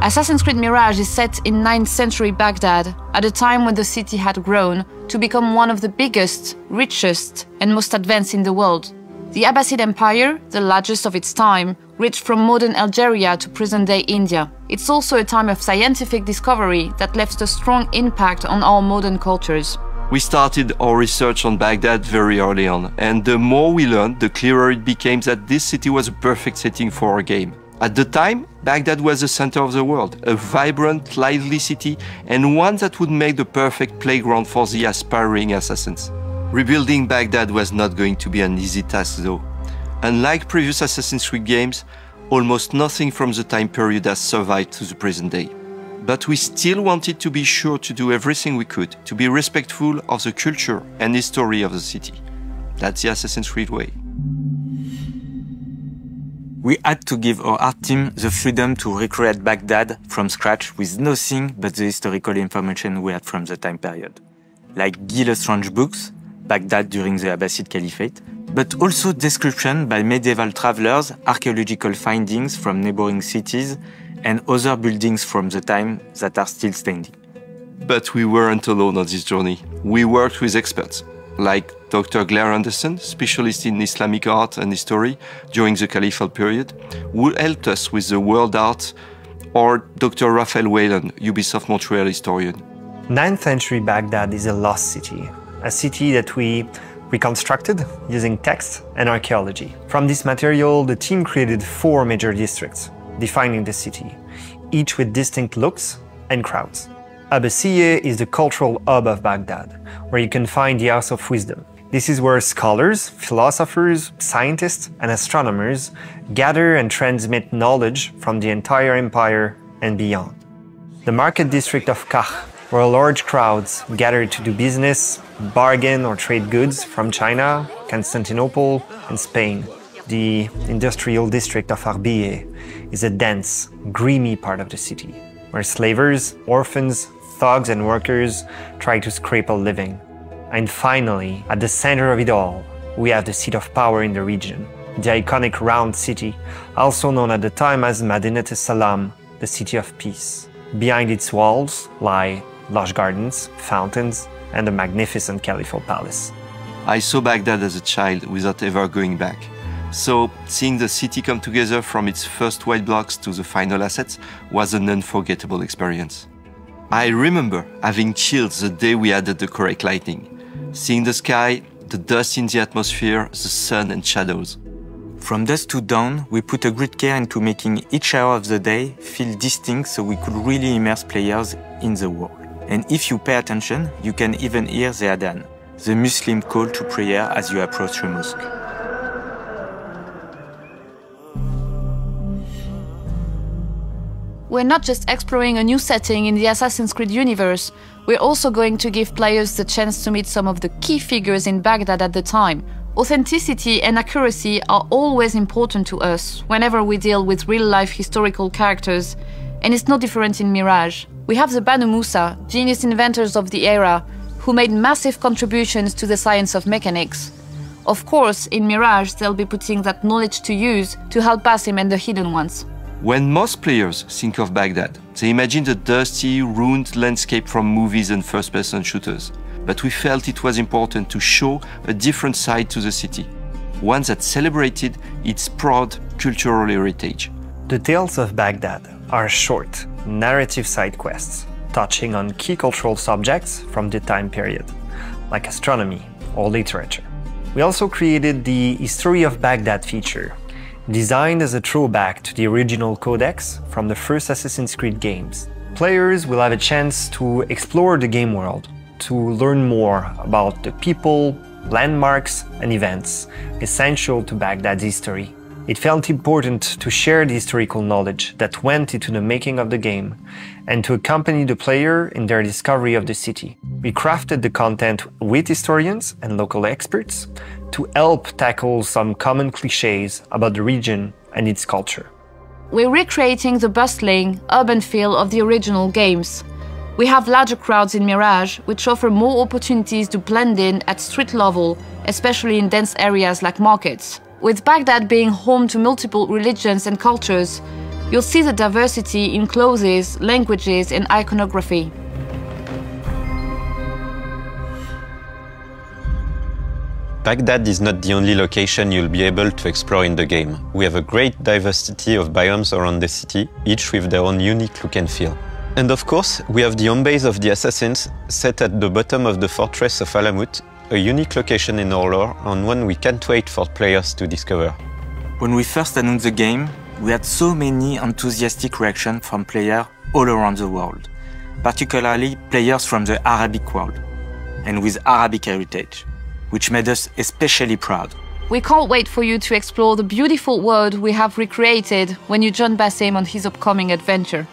Assassin's Creed Mirage is set in 9th century Baghdad, at a time when the city had grown to become one of the biggest, richest, and most advanced in the world. The Abbasid Empire, the largest of its time, reached from modern Algeria to present-day India. It's also a time of scientific discovery that left a strong impact on our modern cultures. We started our research on Baghdad very early on, and the more we learned, the clearer it became that this city was a perfect setting for our game. At the time, Baghdad was the center of the world, a vibrant, lively city, and one that would make the perfect playground for the aspiring assassins. Rebuilding Baghdad was not going to be an easy task though. Unlike previous Assassin's Creed games, almost nothing from the time period has survived to the present day. But we still wanted to be sure to do everything we could to be respectful of the culture and history of the city. That's the Assassin's Creed way. We had to give our art team the freedom to recreate Baghdad from scratch with nothing but the historical information we had from the time period. Like Guy Lestrange's books, Baghdad during the Abbasid Caliphate, but also description by medieval travelers, archaeological findings from neighboring cities, and other buildings from the time that are still standing. But we weren't alone on this journey. We worked with experts, like Dr. Claire Anderson, specialist in Islamic art and history during the Caliphal period, who helped us with the world art, or Dr. Raphael Whelan, Ubisoft Montreal historian. 9th century Baghdad is a lost city, a city that we reconstructed using text and archaeology. From this material, the team created 4 major districts, defining the city, each with distinct looks and crowds. Abbasiyeh is the cultural hub of Baghdad, where you can find the House of Wisdom. This is where scholars, philosophers, scientists, and astronomers gather and transmit knowledge from the entire empire and beyond. The market district of Kach, where large crowds gather to do business, bargain or trade goods from China, Constantinople, and Spain. The industrial district of Arbiyeh is a dense, grimy part of the city, where slavers, orphans, thugs, and workers try to scrape a living. And finally, at the center of it all, we have the seat of power in the region, the iconic round city, also known at the time as Madinat al-Salam, the city of peace. Behind its walls lie lush gardens, fountains, and a magnificent Caliphal palace. I saw Baghdad as a child without ever going back. So, seeing the city come together from its first white blocks to the final assets was an unforgettable experience. I remember having chills the day we added the correct lighting. Seeing the sky, the dust in the atmosphere, the sun and shadows. From dusk to dawn, we put a great care into making each hour of the day feel distinct so we could really immerse players in the world. And if you pay attention, you can even hear the adhan, the Muslim call to prayer as you approach the mosque. We're not just exploring a new setting in the Assassin's Creed universe, we're also going to give players the chance to meet some of the key figures in Baghdad at the time. Authenticity and accuracy are always important to us whenever we deal with real-life historical characters, and it's no different in Mirage. We have the Banu Musa, genius inventors of the era, who made massive contributions to the science of mechanics. Of course, in Mirage, they'll be putting that knowledge to use to help Basim and the Hidden Ones. When most players think of Baghdad, they imagine the dusty, ruined landscape from movies and first-person shooters. But we felt it was important to show a different side to the city, one that celebrated its proud cultural heritage. The Tales of Baghdad are short, narrative side quests, touching on key cultural subjects from the time period, like astronomy or literature. We also created the History of Baghdad feature, designed as a throwback to the original codex from the first Assassin's Creed games. Players will have a chance to explore the game world, to learn more about the people, landmarks, and events essential to Baghdad's history. It felt important to share the historical knowledge that went into the making of the game and to accompany the player in their discovery of the city. We crafted the content with historians and local experts to help tackle some common clichés about the region and its culture. We're recreating the bustling, urban feel of the original games. We have larger crowds in Mirage, which offer more opportunities to blend in at street level, especially in dense areas like markets. With Baghdad being home to multiple religions and cultures, You'll see the diversity in clothes, languages, and iconography. Baghdad is not the only location you'll be able to explore in the game. We have a great diversity of biomes around the city, each with their own unique look and feel. And of course, we have the home base of the Assassins, set at the bottom of the fortress of Alamut, a unique location in our lore and one we can't wait for players to discover. When we first announced the game, we had so many enthusiastic reactions from players all around the world, particularly players from the Arabic world, and with Arabic heritage, which made us especially proud. We can't wait for you to explore the beautiful world we have recreated when you join Bassem on his upcoming adventure.